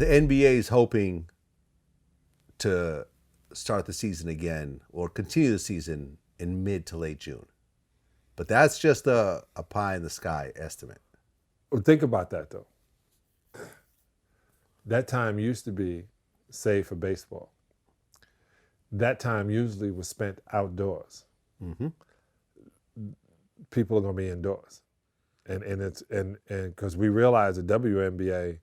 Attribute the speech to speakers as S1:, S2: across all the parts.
S1: the NBA is hoping to start the season again or continue the season in mid to late June. But that's just a pie in the sky estimate.
S2: Well, think about that, though. That time used to be saved for baseball. That time usually was spent outdoors.
S1: Mm-hmm.
S2: People are going to be indoors. And because we realize the WNBA,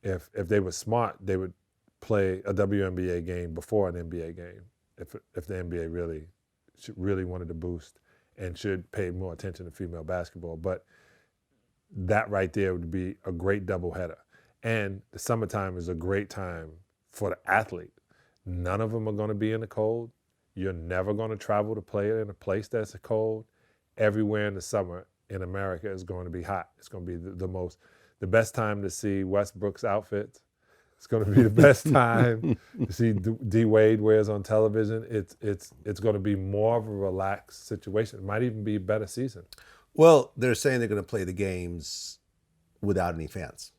S2: if they were smart, they would play a WNBA game before an NBA game. If the NBA really wanted to boost and should pay more attention to female basketball, but that right there would be a great doubleheader. And the summertime is a great time for the athlete. None of them are going to be in the cold. You're never going to travel to play in a place that's cold. Everywhere in the summer in America is going to be hot. It's going to be the best time to see Westbrook's outfits. It's going to be the best time to see D Wade wears on television. It's going to be more of a relaxed situation. It might even be a better season.
S1: Well, they're saying they're going to play the games without any fans.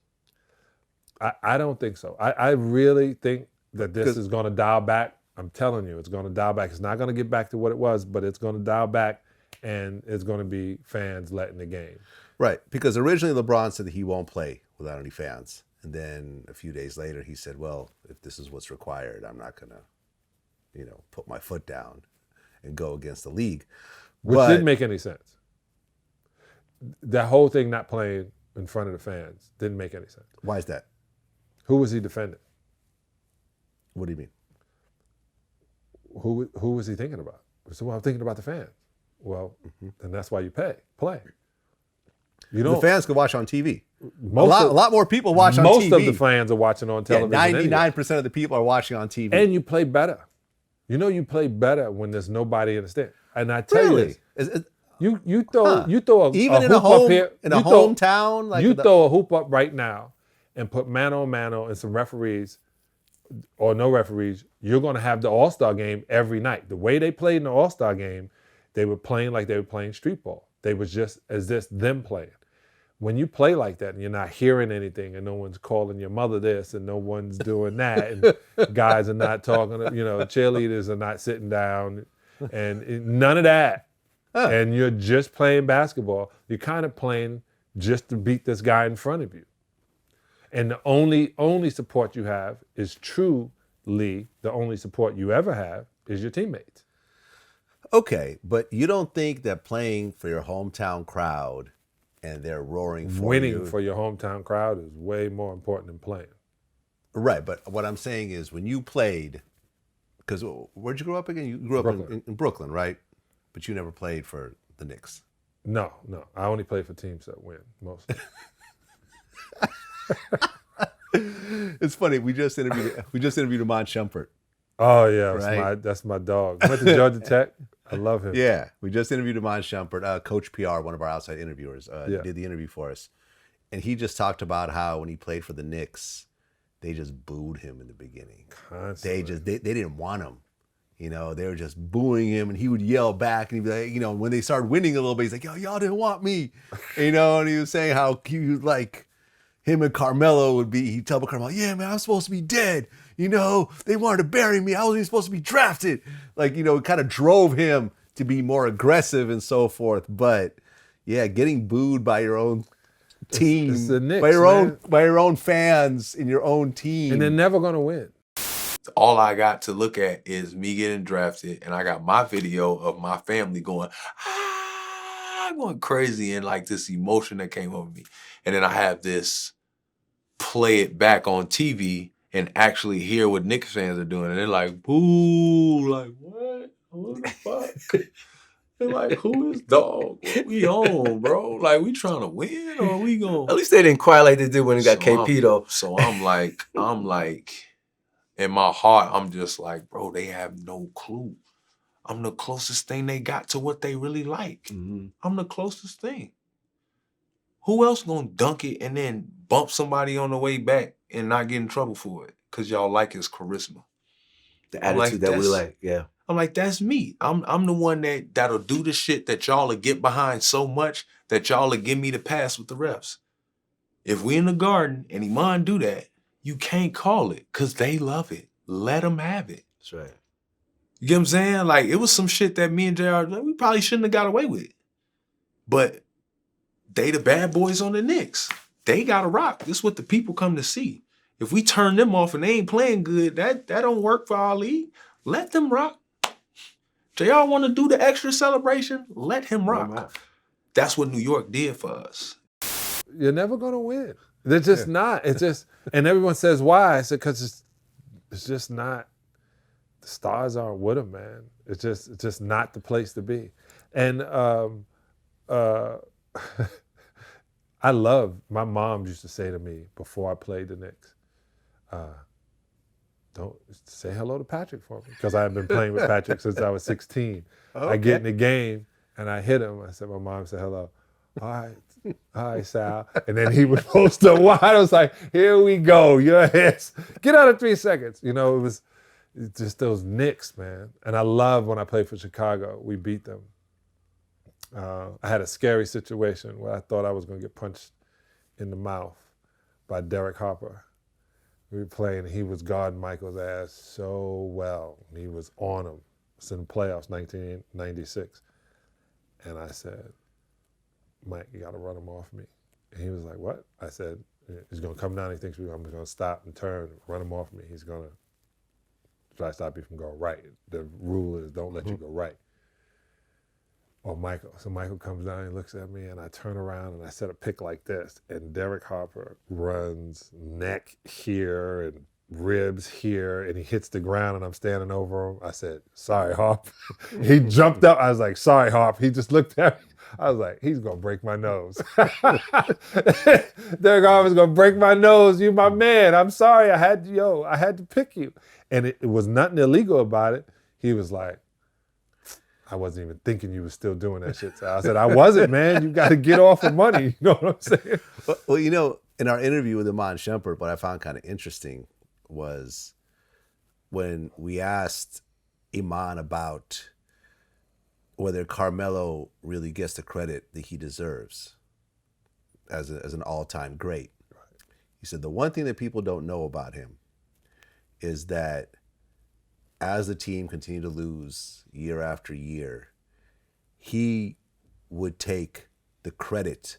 S2: I don't think so. I really think that this is going to dial back. I'm telling you, it's going to dial back. It's not going to get back to what it was, but it's going to dial back, and it's going to be fans letting the game.
S1: Right, because originally LeBron said that he won't play without any fans. And then a few days later, he said, well, if this is what's required, I'm not going to, put my foot down and go against the league.
S2: Which didn't make any sense. That whole thing not playing in front of the fans didn't make any sense.
S1: Why is that?
S2: Who was he defending?
S1: What do you mean?
S2: Who was he thinking about? So, I'm thinking about the fans. Well, then that's why you play.
S1: The fans can watch on TV. A lot more people watch on TV.
S2: Most of the fans are watching on television.
S1: 99% of the people are watching on TV.
S2: And you play better. You play better when there's nobody in the stand. And I tell you this, you throw a
S1: even in
S2: hoop up here
S1: in a hometown, like
S2: you throw a hoop up right now and put mano a mano and some referees or no referees, you're going to have the All-Star game every night. The way they played in the All-Star game, they were playing like they were playing street ball. They was just as this them playing. When you play like that and you're not hearing anything and no one's calling your mother this and no one's doing that and guys are not talking, cheerleaders are not sitting down and none of that. And you're just playing basketball. You're kind of playing just to beat this guy in front of you. And the only support you have is truly the only support you ever have is your teammates.
S1: Okay, but you don't think that playing for your hometown crowd and they're roaring for
S2: winning for your hometown crowd is way more important than playing.
S1: Right, but what I'm saying is when you played, because where'd you grow up again? You grew up in Brooklyn, right? But you never played for the Knicks.
S2: No. I only play for teams that win mostly.
S1: It's funny. We just interviewed Iman Shumpert.
S2: Oh yeah,
S1: right?
S2: That's my dog. Went to Georgia Tech. I love him.
S1: Yeah, we just interviewed Iman Shumpert, Coach PR, one of our outside interviewers, did the interview for us, and he just talked about how when he played for the Knicks, they just booed him in the beginning. Constantly. They didn't want him. They were just booing him, and he would yell back, and he'd be like, when they started winning a little bit, he's like, "Yo, y'all didn't want me," and he was saying how he was like. Him and Carmelo he'd tell Carmelo, "Yeah, man, I'm supposed to be dead. They wanted to bury me. I wasn't even supposed to be drafted." It kind of drove him to be more aggressive and so forth. But yeah, getting booed by your own team,
S2: it's the Knicks,
S1: by your own fans in your own team.
S2: And they're never going to win.
S3: All I got to look at is me getting drafted, and I got my video of my family going crazy and like this emotion that came over me. And then I have this play it back on TV and actually hear what Knicks fans are doing. And they're like, boo, like, what? What the fuck? They're like, who is dog? What we on, bro? Like, we trying to win or we going?
S4: At least they didn't cry like they did when they got KP though.
S3: So I'm like, in my heart, I'm just like, bro, they have no clue. I'm the closest thing they got to what they really like.
S1: Mm-hmm.
S3: I'm the closest thing. Who else gonna dunk it and then bump somebody on the way back and not get in trouble for it? Because y'all like his charisma.
S4: The attitude that we like, yeah.
S3: I'm like, that's me. I'm the one that'll do the shit that y'all will get behind so much that y'all will give me the pass with the refs. If we in the garden and Iman do that, You can't call it because they love it. Let them have it.
S4: That's right.
S3: You get what I'm saying? Like, it was some shit that me and JR, we probably shouldn't have got away with. But they the bad boys on the Knicks. They got to rock. This is what the people come to see. If we turn them off and they ain't playing good, that don't work for our league. Let them rock. JR want to do the extra celebration? Let him rock. That's what New York did for us.
S2: You're never going to win. They're just not. It's just, and everyone says why. I said, because it's just not, the stars aren't with them, man. It's just not the place to be. And I love, my mom used to say to me before I played the Knicks, don't say hello to Patrick for me, because I had been playing with Patrick since I was 16. Okay. I get in the game and I hit him. I said, my mom said hello. All right, Sal. And then he would post up wide. I was like, here we go. Your ass. Get out of 3 seconds. You know, it was just those Knicks, man. And I love when I played for Chicago. We beat them. I had a scary situation where I thought I was going to get punched in the mouth by Derek Harper. We were playing, and he was guarding Michael's ass so well. He was on him. It's in the playoffs, 1996. And I said, Mike, you got to run him off me. And he was like, what? I said, he's going to come down. He thinks I'm going to stop and turn, run him off me. He's going to try to stop you from going right. The rule is don't let you go right. Or Michael. So Michael comes down, he looks at me, and I turn around and I set a pick like this. And Derek Harper runs neck here and ribs here, and he hits the ground, and I'm standing over him. I said, sorry, Harp. He jumped up. I was like, sorry, Harp. He just looked at me. I was like, he's going to break my nose. Derek Harper's going to break my nose. You my man. I'm sorry. I had to pick you. And it was nothing illegal about it. He was like, I wasn't even thinking you were still doing that shit. So I said, I wasn't, man. You got to get off of money. You know what I'm saying?
S1: Well, you know, in our interview with Iman Shumpert, what I found kind of interesting was when we asked Iman about whether Carmelo really gets the credit that he deserves as an all-time great. He said the one thing that people don't know about him is that as the team continued to lose year after year, he would take the credit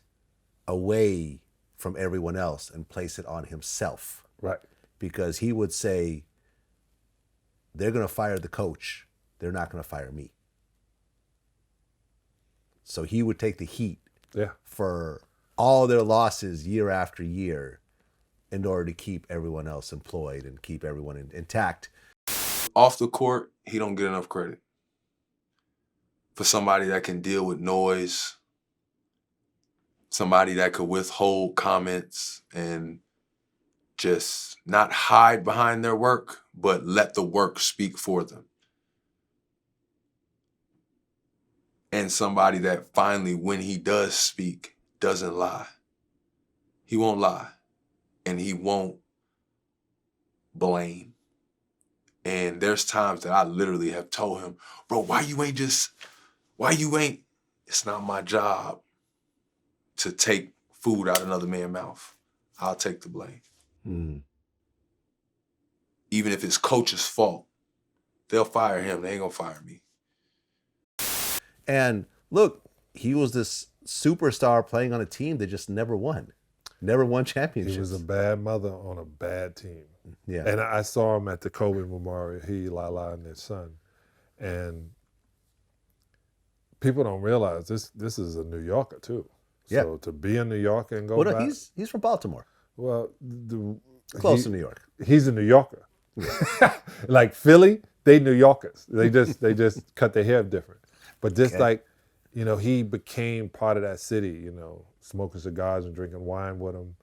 S1: away from everyone else and place it on himself.
S2: Right.
S1: Because he would say, they're going to fire the coach. They're not going to fire me. So he would take the heat for all their losses year after year in order to keep everyone else employed and keep everyone intact.
S3: Off the court, he don't get enough credit. For somebody that can deal with noise, somebody that could withhold comments and just not hide behind their work, but let the work speak for them. And somebody that finally, when he does speak, doesn't lie. He won't lie. And he won't blame. And there's times that I literally have told him, bro, it's not my job to take food out of another man's mouth. I'll take the blame. Mm. Even if it's coach's fault, they'll fire him. They ain't gonna fire me.
S1: And look, he was this superstar playing on a team that just never won championships.
S2: He was a bad mother on a bad team.
S1: Yeah.
S2: And I saw him at the Kobe Memorial, he, Lala, and their son. And people don't realize this is a New Yorker too. So to be a New Yorker and go back.
S1: He's from Baltimore.
S2: Well,
S1: close to New York.
S2: He's a New Yorker. Yeah. Like Philly, they New Yorkers. They just cut their hair different. But just he became part of that city, smoking cigars and drinking wine with them.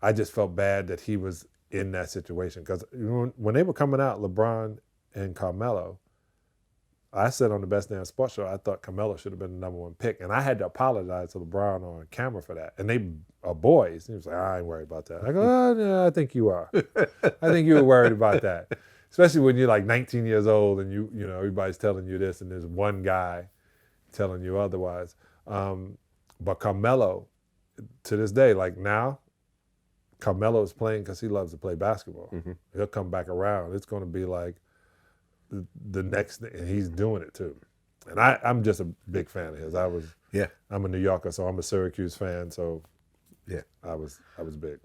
S2: I just felt bad that he was in that situation because when they were coming out, LeBron and Carmelo, I said on the Best Damn Sports Show, I thought Carmelo should have been the #1 pick. And I had to apologize to LeBron on camera for that. And they are boys. He was like, I ain't worried about that. I go, oh, no, I think you are. I think you were worried about that. Especially when you're like 19 years old and you everybody's telling you this and there's one guy telling you otherwise. But Carmelo, to this day, like now, Carmelo is playing because he loves to play basketball. He'll come back around. It's going to be like the next thing, and he's doing it too. And I'm just a big fan of his. I'm a New Yorker, so I'm a Syracuse fan. So
S1: yeah,
S2: I was big.